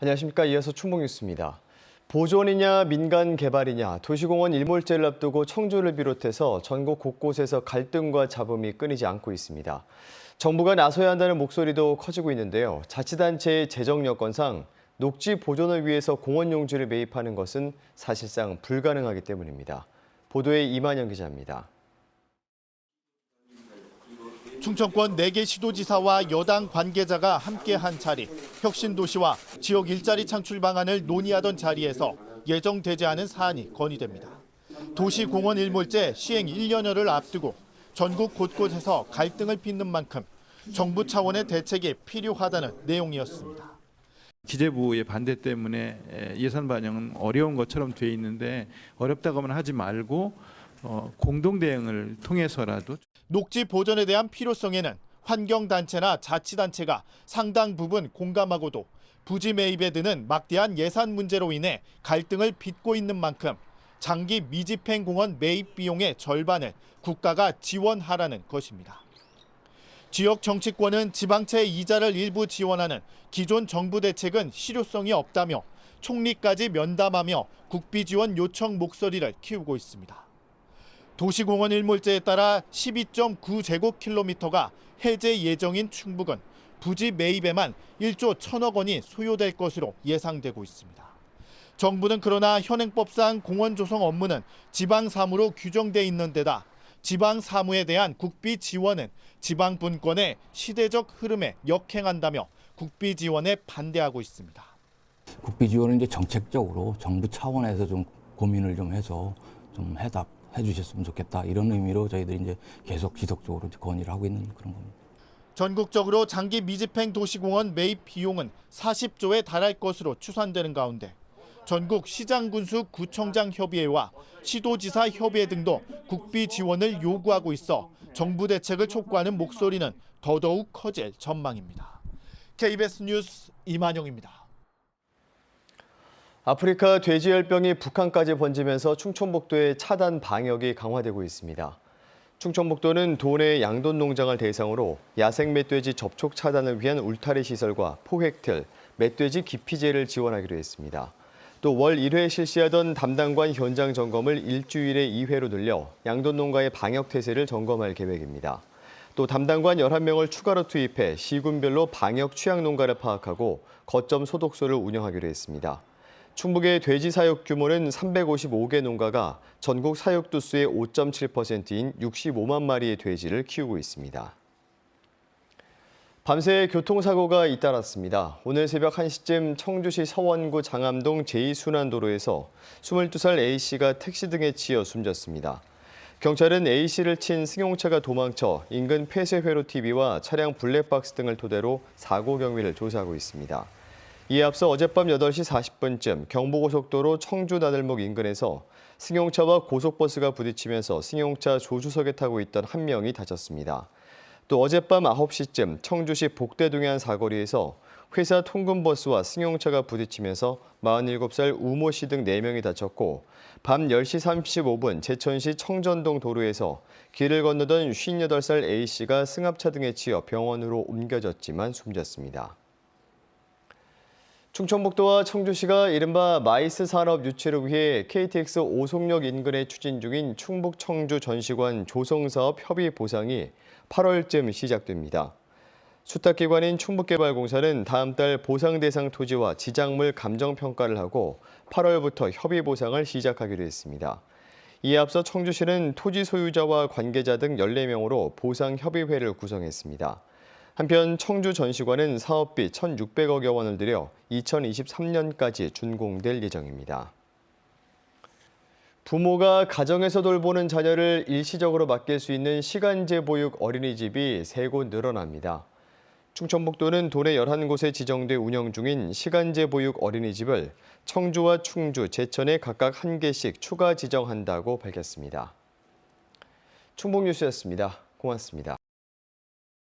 안녕하십니까. 이어서 충북뉴스입니다. 보존이냐 민간 개발이냐 도시공원 일몰제를 앞두고 청주를 비롯해서 전국 곳곳에서 갈등과 잡음이 끊이지 않고 있습니다. 정부가 나서야 한다는 목소리도 커지고 있는데요. 자치단체의 재정 여건상 녹지 보존을 위해서 공원 용지를 매입하는 것은 사실상 불가능하기 때문입니다. 보도에 이만영 기자입니다. 충청권 4개 시도지사와 여당 관계자가 함께한 자리, 혁신도시와 지역 일자리 창출 방안을 논의하던 자리에서 예정되지 않은 사안이 건의됩니다. 도시공원 일몰제 시행 1년여를 앞두고 전국 곳곳에서 갈등을 빚는 만큼 정부 차원의 대책이 필요하다는 내용이었습니다. 기재부의 반대 때문에 예산 반영은 어려운 것처럼 돼 있는데 어렵다고만 하지 말고 공동 대응을 통해서라도 녹지 보존에 대한 필요성에는 환경단체나 자치단체가 상당 부분 공감하고도 부지 매입에 드는 막대한 예산 문제로 인해 갈등을 빚고 있는 만큼 장기 미집행 공원 매입 비용의 절반을 국가가 지원하라는 것입니다. 지역 정치권은 지방채 이자를 일부 지원하는 기존 정부 대책은 실효성이 없다며 총리까지 면담하며 국비 지원 요청 목소리를 키우고 있습니다. 도시공원 일몰제에 따라 12.9제곱킬로미터가 해제 예정인 충북은 부지 매입에만 1조 1천억 원이 소요될 것으로 예상되고 있습니다. 정부는 그러나 현행법상 공원 조성 업무는 지방사무로 규정돼 있는 데다 지방사무에 대한 국비 지원은 지방 분권의 시대적 흐름에 역행한다며 국비 지원에 반대하고 있습니다. 국비 지원은 이제 정책적으로 정부 차원에서 좀 고민을 좀 해서 좀 해답해 주셨으면 좋겠다. 이런 의미로 저희들이 이제 계속 지속적으로 건의를 하고 있는 그런 겁니다. 전국적으로 장기 미집행 도시공원 매입 비용은 40조에 달할 것으로 추산되는 가운데 전국 시장군수 구청장 협의회와 시도지사 협의회 등도 국비 지원을 요구하고 있어 정부 대책을 촉구하는 목소리는 더더욱 커질 전망입니다. KBS 뉴스 이만영입니다. 아프리카 돼지열병이 북한까지 번지면서 충청북도의 차단 방역이 강화되고 있습니다. 충청북도는 도내 양돈 농장을 대상으로 야생 멧돼지 접촉 차단을 위한 울타리 시설과 포획틀, 멧돼지 기피제를 지원하기로 했습니다. 또 월 1회 실시하던 담당관 현장 점검을 일주일에 2회로 늘려 양돈 농가의 방역 태세를 점검할 계획입니다. 또 담당관 11명을 추가로 투입해 시군별로 방역 취약 농가를 파악하고 거점 소독소를 운영하기로 했습니다. 충북의 돼지 사육 규모는 355개 농가가 전국 사육 두수의 5.7%인 65만 마리의 돼지를 키우고 있습니다. 밤새 교통사고가 잇따랐습니다. 오늘 새벽 1시쯤 청주시 서원구 장암동 제2순환도로에서 22살 A씨가 택시 등에 치여 숨졌습니다. 경찰은 A씨를 친 승용차가 도망쳐 인근 폐쇄회로 TV와 차량 블랙박스 등을 토대로 사고 경위를 조사하고 있습니다. 이에 앞서 어젯밤 8시 40분쯤 경부고속도로 청주 나들목 인근에서 승용차와 고속버스가 부딪히면서 승용차 조수석에 타고 있던 한 명이 다쳤습니다. 또 어젯밤 9시쯤 청주시 복대동해안 사거리에서 회사 통근버스와 승용차가 부딪히면서 47살 우모 씨 등 4명이 다쳤고 밤 10시 35분 제천시 청전동 도로에서 길을 건너던 58살 A씨가 승합차 등에 치여 병원으로 옮겨졌지만 숨졌습니다. 충청북도와 청주시가 이른바 마이스 산업 유치를 위해 KTX 오송역 인근에 추진 중인 충북 청주 전시관 조성사업 협의 보상이 8월쯤 시작됩니다. 수탁기관인 충북개발공사는 다음 달 보상 대상 토지와 지작물 감정평가를 하고 8월부터 협의 보상을 시작하기로 했습니다. 이에 앞서 청주시는 토지 소유자와 관계자 등 14명으로 보상협의회를 구성했습니다. 한편 청주 전시관은 사업비 1,600억여 원을 들여 2023년까지 준공될 예정입니다. 부모가 가정에서 돌보는 자녀를 일시적으로 맡길 수 있는 시간제 보육 어린이집이 3곳 늘어납니다. 충청북도는 도내 11곳에 지정돼 운영 중인 시간제 보육 어린이집을 청주와 충주, 제천에 각각 1개씩 추가 지정한다고 밝혔습니다. 충북뉴스였습니다. 고맙습니다.